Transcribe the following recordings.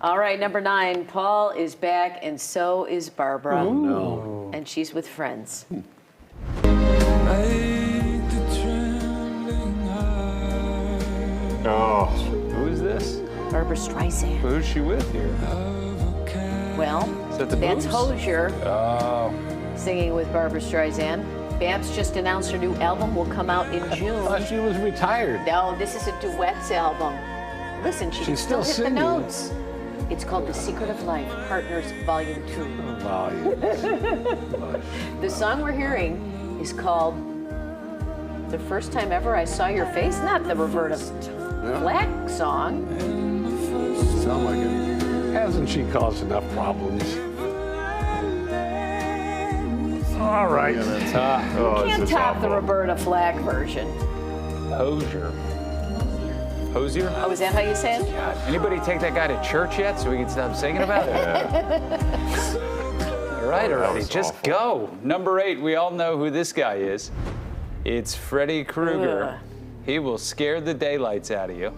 All right, number 9. Paul is back, and so is Barbara. Oh, no. And she's with friends. Oh, Who is this? Barbara Streisand. Who's she with here? Well, Is that the that's Boobs? Hozier Oh, singing with Barbara Streisand. Babs just announced her new album will come out in I thought June. she was retired. No, this is a duets album. Listen, she can She's still still hit the singing. notes. It's called The Secret of Life, Partners Volume 2. The song we're hearing is called The First Time Ever I Saw Your Face, not the Roberta Flack song. Sound like it. Hasn't she caused enough problems? All right. oh, Can't this is top the awful. Roberta Flack version. Hosier. Hosier? Oh, is that how you say it? God, anybody take that guy to church yet so we can stop singing about it? All right, already, was just awful. go. Number 8, we all know who this guy is. It's Freddy Krueger. Ugh. He will scare the daylights out of you.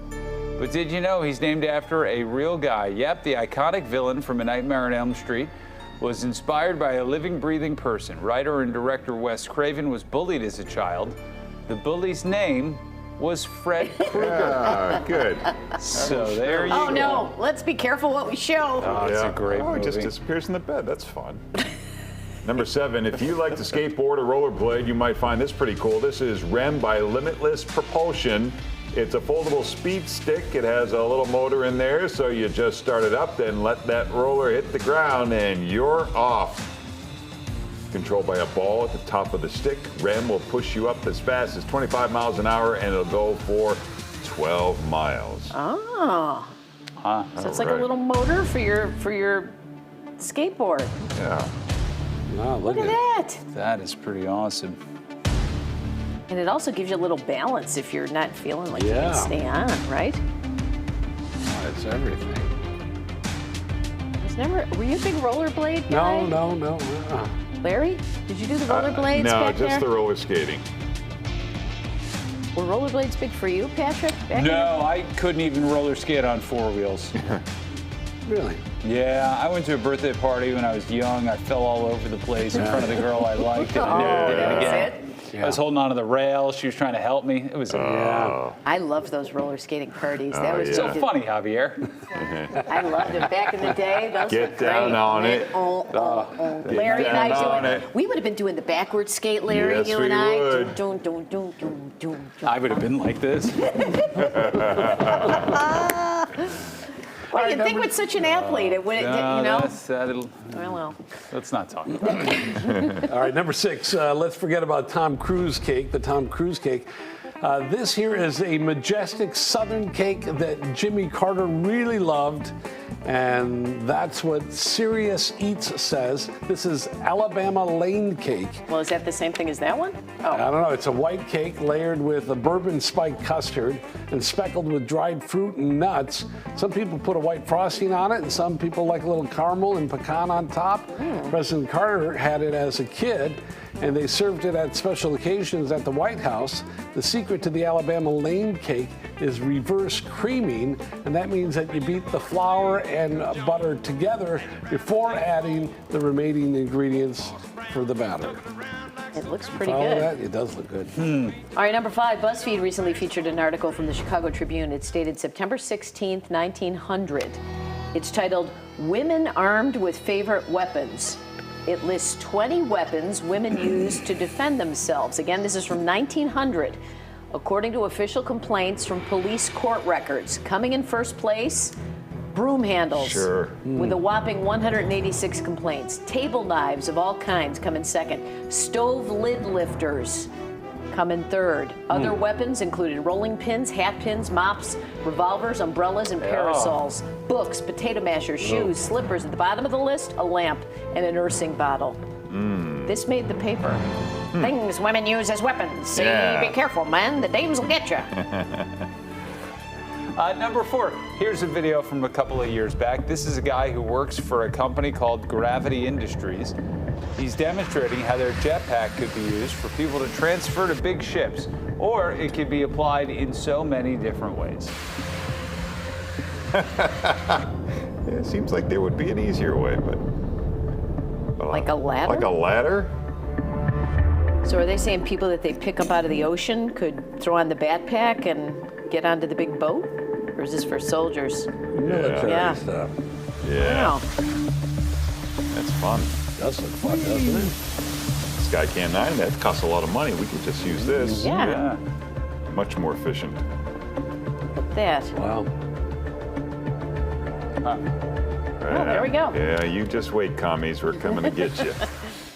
But did you know he's named after a real guy? Yep, the iconic villain from A Nightmare on Elm Street was inspired by a living, breathing person. Writer and director Wes Craven was bullied as a child. The bully's name was Fred Krueger. Ah, good. So there you go. Oh no, let's be careful what we show. Oh, it's a great Oh, movie. he just disappears in the bed. That's fun. Number 7, if you like to skateboard or rollerblade, you might find this pretty cool. This is REM by Limitless Propulsion. It's a foldable speed stick. It has a little motor in there, so you just start it up, then let that roller hit the ground, and you're off. Controlled by a ball at the top of the stick, REM will push you up as fast as 25 miles an hour, and it'll go for 12 miles. Oh, Huh. so it's like a Alright. little motor for your skateboard. Yeah. Wow, Look at that. That is pretty awesome. And it also gives you a little balance if you're not feeling like you Yeah. can stay on, right? It's everything. Were you a big rollerblade guy? No. Larry, did you do the rollerblades No, back just there? the roller skating. Were rollerblades big for you, Patrick? Back in the- No, I couldn't even roller skate on 4 wheels. Really? Yeah, I went to a birthday party when I was young. I fell all over the place in front of the girl I liked. And I never did it That's again. it? I was holding onto the rail. She was trying to help me. It was I loved those roller skating parties. That was so yeah. funny, Javier. I loved them back in the day. Those Get were great. down on it. Larry and I down on doing it. We would have been doing the backward skate, Larry, Yes, you we and I. would. Dun, dun, dun, dun, dun, dun. I would have been like this. Well, you'd think with such an athlete, it would, you know? Well. Let's not talk about it. All right, number 6, let's forget about Tom Cruise cake, the Tom Cruise cake. This here is a majestic southern cake that Jimmy Carter really loved, and that's what Serious Eats says. This is Alabama Lane cake. Well, is that the same thing as that one? I Oh, don't know, it's a white cake layered with a bourbon spiked custard and speckled with dried fruit and nuts. Some people put a white frosting on it, and some people like a little caramel and pecan on top. President Carter had it as a kid, and they served it at special occasions at the White House. The secret to the Alabama Lane cake is reverse creaming, and that means that you beat the flour and butter together before adding the remaining ingredients for the batter. it looks pretty Follow good. that? It does look good. All right, number 5, BuzzFeed recently featured an article from the Chicago Tribune. It's dated September 16th, 1900. It's titled, Women Armed with Favorite Weapons. It lists 20 weapons women used to defend themselves. Again, this is from 1900. According to official complaints from police court records, coming in first place, broom handles. Sure. With a whopping 186 complaints. Table knives of all kinds come in second. Stove lid lifters come in third. Other weapons included rolling pins, hat pins, mops, revolvers, umbrellas, and parasols. Books, potato mashers, shoes, slippers. At the bottom of the list, a lamp and a nursing bottle. This made the paper. Things women use as weapons. See, Yeah. be careful, man. The dames will get you. Number 4, here's a video from a couple of years back. This is a guy who works for a company called Gravity Industries. He's demonstrating how their jetpack could be used for people to transfer to big ships, or it could be applied in so many different ways. Yeah, it seems like there would be an easier way, but Like a ladder? Like a ladder? So are they saying people that they pick up out of the ocean could throw on the backpack and get onto the big boat? Or is this for soldiers? Military Yeah. stuff. Yeah, Wow. that's fun. Does look fun, doesn't it? Skycam 9, that costs a lot of money. We could just use this. Yeah. Much more efficient. That. Wow. Oh, there we go. Yeah, you just wait, commies. We're coming to get you.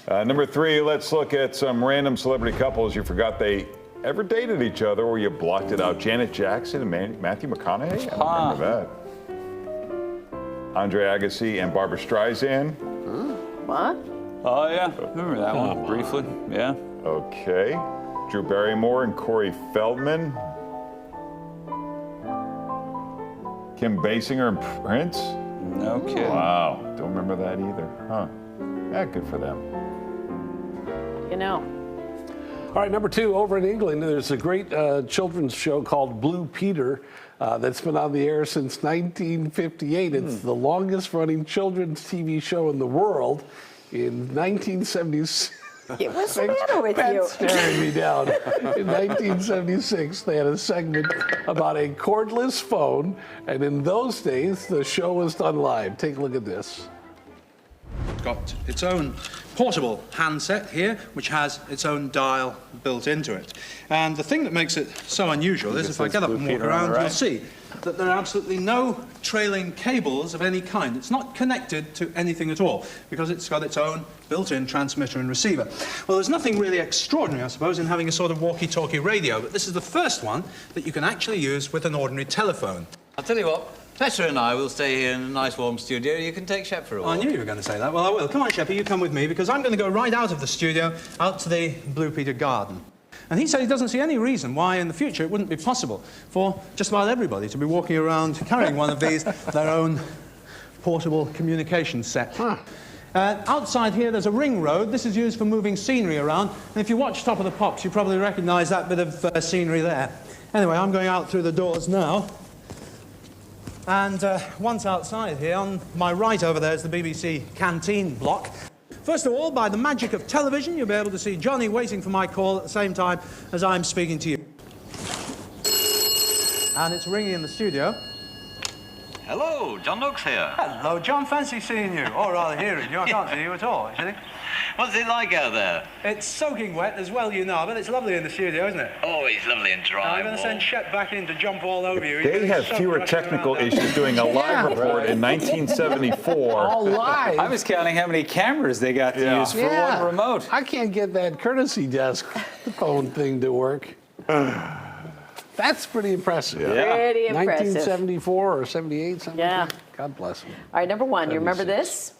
Number 3, let's look at some random celebrity couples you forgot they ever dated each other or you blocked it out. Janet Jackson and Matthew McConaughey? I don't remember that. Andre Agassi and Barbara Streisand. What? Oh, yeah. Remember that one briefly. Yeah. Okay. Drew Barrymore and Corey Feldman. Kim Basinger and Prince. No kidding. Wow. Don't remember that either. Huh. Yeah, good for them. You know. All right, number 2, over in England, there's a great children's show called Blue Peter that's been on the air since 1958. It's the longest running children's TV show in the world. In 1976, What's the matter with you? Pat's staring me down. In 1976, they had a segment about a cordless phone, and in those days, the show was done live. Take a look at this. It's got its own portable handset here, which has its own dial built into it. And the thing that makes it so unusual is if I get up and walk around, you'll see that there are absolutely no trailing cables of any kind. It's not connected to anything at all because it's got its own built-in transmitter and receiver. Well, there's nothing really extraordinary, I suppose, in having a sort of walkie-talkie radio, but this is the first one that you can actually use with an ordinary telephone. I'll tell you what, Petra and I will stay here in a nice warm studio. You can take Shep for a walk. I knew you were going to say that. Well, I will. Come on, Sheppy, you come with me, because I'm going to go right out of the studio, out to the Blue Peter garden. And he said he doesn't see any reason why in the future it wouldn't be possible for just about everybody to be walking around carrying one of these, their own portable communication set. Outside here, there's a ring road. This is used for moving scenery around. And if you watch Top of the Pops, you probably recognise that bit of scenery there. Anyway, I'm going out through the doors now. And once outside here, on my right over there is the BBC canteen block. First of all, by the magic of television, you'll be able to see Johnny waiting for my call at the same time as I'm speaking to you. And it's ringing in the studio. Hello, John Noakes here. Hello, John. Fancy seeing you. Or rather, hearing you. I can't see you at all, actually. What's it like out there? It's soaking wet as well, you know, but it's lovely in the studio, isn't it? Oh, it's lovely and dry. I'm going to send Shep back in to jump all over you. They had fewer technical issues doing a live report in 1974. All live. I was counting how many cameras they got to use for one remote. I can't get that courtesy desk phone thing to work. That's pretty impressive. Pretty impressive. 1974 or 78, something. Yeah. God bless him. All right, number 1, you remember this?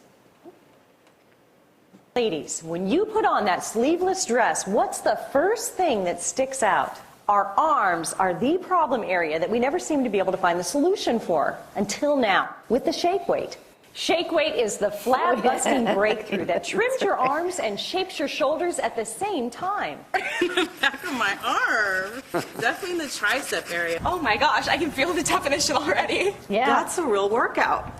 Ladies, when you put on that sleeveless dress, what's the first thing that sticks out? Our arms are the problem area that we never seem to be able to find the solution for, until now, with the Shake Weight. Shake Weight is the flab-busting breakthrough that trims your arms and shapes your shoulders at the same time. Back of my arm. Definitely in the tricep area. Oh my gosh, I can feel the definition already. Yeah. That's a real workout.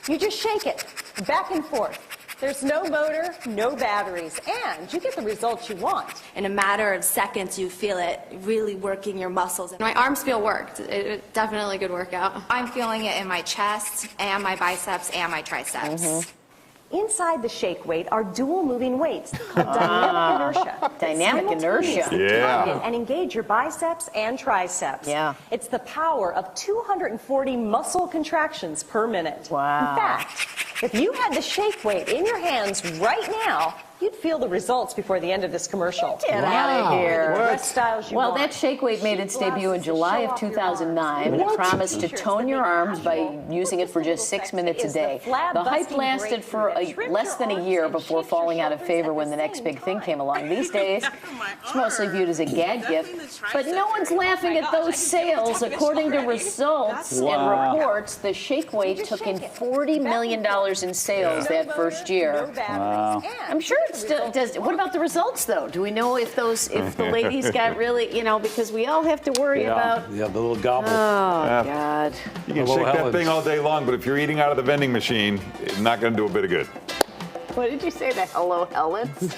You just shake it, back and forth. There's no motor, no batteries, and you get the results you want. In a matter of seconds, you feel it really working your muscles. My arms feel worked. It's definitely a good workout. I'm feeling it in my chest and my biceps and my triceps. Inside the Shake Weight are dual moving weights called dynamic inertia. Dynamic inertia. Simultaneously Yeah. target and engage your biceps and triceps. Yeah. It's the power of 240 muscle contractions per minute. Wow. In fact, if you had the Shake Weight in your hands right now, you'd feel the results before the end of this commercial. Get out of here. The dress styles you Well, want. that Shake Weight made its debut in July of 2009, and it promised to tone your arms by using it for just 6 minutes a day. The hype lasted for less than a year before falling out of favor when the next big thing came along. These days, it's mostly viewed as a gag gift, but no one's laughing at those sales. According to results and reports, the Shake Weight took in $40 million in sales that first year. No batteries, and I'm sure What about the results, though? Do we know if the ladies got really, because we all have to worry about. Yeah, the little gobble. Oh, God. You can Hello, shake that Helen's. thing all day long, but if you're eating out of the vending machine, it's not going to do a bit of good. What did you say? The Hello Helens?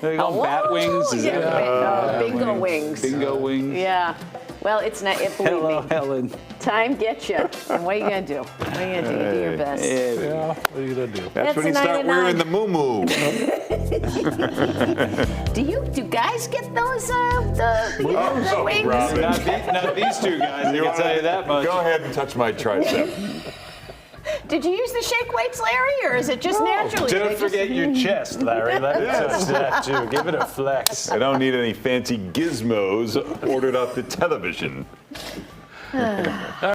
They call them bat wings. Is that Yeah, bingo wings. bingo wings? Yeah. Well, it's not. Believe Hello, me, Helen. time gets you. And what are you gonna do? What are you gonna do? You do your best. Yeah, what are you gonna do? That's when you a start 99. wearing the moo-moo. Do guys get those the wings? Robin. Not these two guys, I can tell you that much. Go ahead and touch my tricep. Did you use the shake weights, Larry, or is it just naturally? Don't They just- forget your chest, Larry. Let me touch that too. Give it a flex. I don't need any fancy gizmos ordered off the television.